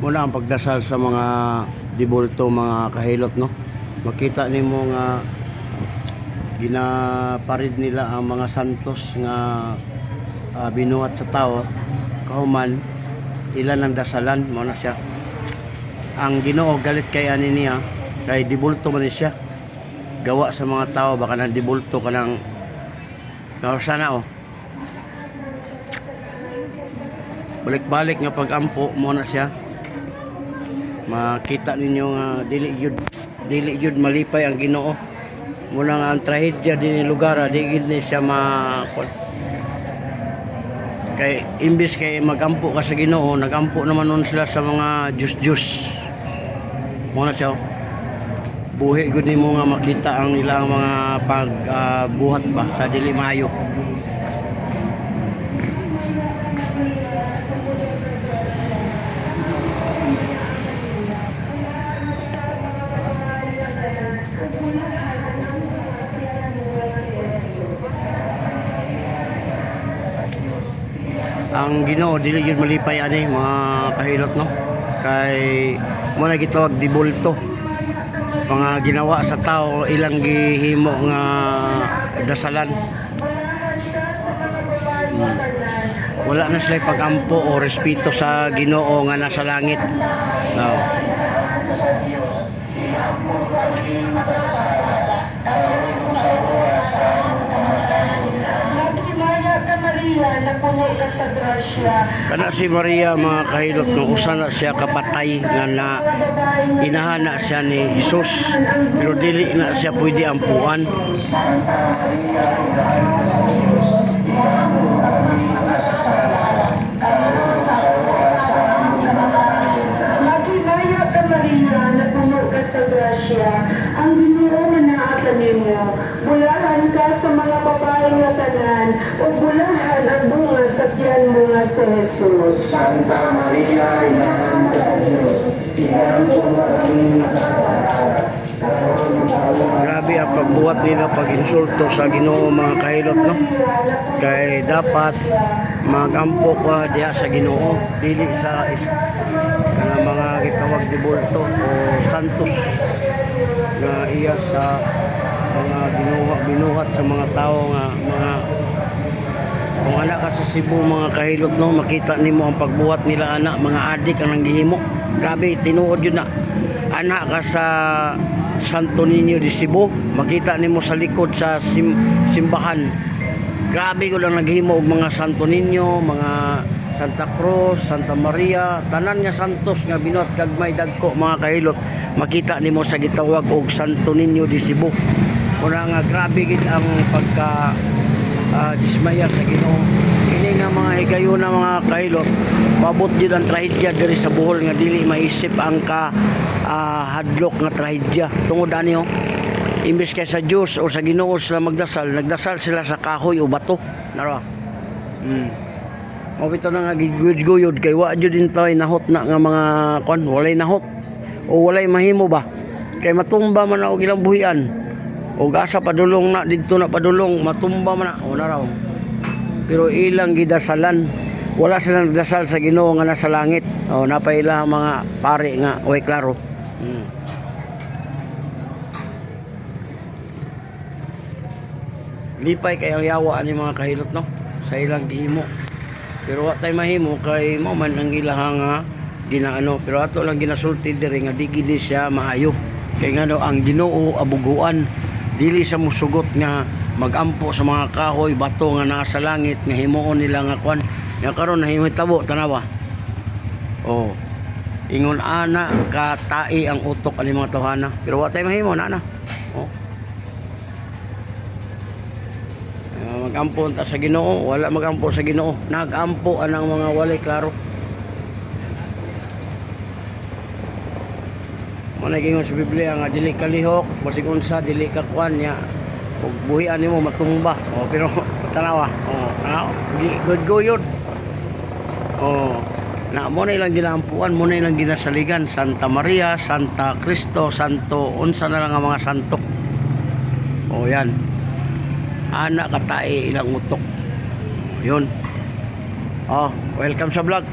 Muna ang pagdasal sa mga dibulto, mga kahilot, no? Makita nimo nga ginaparid nila ang mga santos nga binuhat sa tao. Kahuman ilan ang dasalan mo na siya. Ang Ginoo galit kay ani niya kay dibulto man siya. Gawa sa mga tao baka nang dibulto ka ng sana balik-balik nga pag-ampo mo na siya. Makita ninyo nga dili yun malipay ang Ginoo. Muna nga ang trahedya din lugar di gid ni siya kay imbis kay magampo ka sa Ginoo, nagampo naman nun sila sa mga Diyos. Muna siya buhi gud nimo nga makita ang ilang mga pagbuhat ba sa dili maayo. Ang Ginoo dili gyud malipay ani mga kahilot, no? Kay mo na gitawag dibulto. Mga ginawa sa tao ilang gihimo nga dasalan. Wala na sila pagampo o respeto sa Ginoo nga nasa langit. No. Kana si Maria mga kahilot nga usa na siya kapatay nga na inahana siya ni Jesus pero dili na siya pwede ampuan. Maghinaya ka Maria na puno ka sa grasya, ang Ginoo manaatan nimo. Bulahan ka sa mga babae nga tanan, o bulahan ang bunga sa tiyan mo nga si Jesus. Santa Maria, Ina ng Diyos, Grabe ang pagbuhat nila pag-insulto sa Ginoo mga kahilot, no? Kay dapat magampo ka diha sa Ginoo, dili sa kana mga gitawag dibulto o santos na iya sa mga binuhat sa mga tao nga mga kung anak ka sa Cebu mga kahilot, no, makita nimo ang pagbuhat nila anak mga adik ang nanggihimo. Grabe tinuod yun na anak ka sa Santo Niño de Cebu, makita nimo sa likod sa simbahan. Grabe ko lang naghimo og mga Santo Niño, mga Santa Cruz, Santa Maria, tanan nga santos nga binuhat gagmay dagko mga kahilot. Makita nimo sa gitawag og Santo Niño de Cebu. Una nga grabe gid ang pagka dismaya sa Ginoo. Ini nga mga higayuna mga kahilot, mabot jud ang trahedya diri sa Bohol nga dili maisip ang hadlok nga trahedya. Tungod ani imbes kay sa Dios o sa Ginoo sila magdasal, nagdasal sila sa kahoy o bato. Naro. Mabito na nga giguyod kay wa jud din tay nahot na nga mga kon, walay nahot o walay mahimo ba. Kay matumba man og ilang buhian. O asa padulong na didto na padulong matumba man na o naraw. Pero ilang gidasalan, wala silang nagdasal sa Ginoo nga nasa langit. O napaila mga pare nga way klaro. Lipay kay ang yawa ani mga kahilot, no, sa ilang gihimo. Pero wa tay mahimo kay mo man ang ilang ginaano, pero ato lang ginasulti diri nga di gid siya maayo. Kay ngano ang Ginoo abuguan dili sa musugot nga magampo sa mga kahoy bato nga nasa langit nga himuon nila nga kwan nga karon nahimutabo tanawa. Ingon ana katai ang utok ani mga tawhana pero wa tay mahimo na. Magampo ta sa Ginoo, wala magampo sa Ginoo, nagampo anang mga walay klaro. Muna gingon sa Biblia nga dili ka lihok basig unsa dili ka kuan nya ug buhian nimo matumba. Pero tanawa good goyod. Na mo na ilang ginaampuan, mo na ilang ginasaligan Santa Maria, Santa Cristo, Santo unsa na lang ang mga santo. Yan anak katay ilang utok yun. Welcome sa vlog.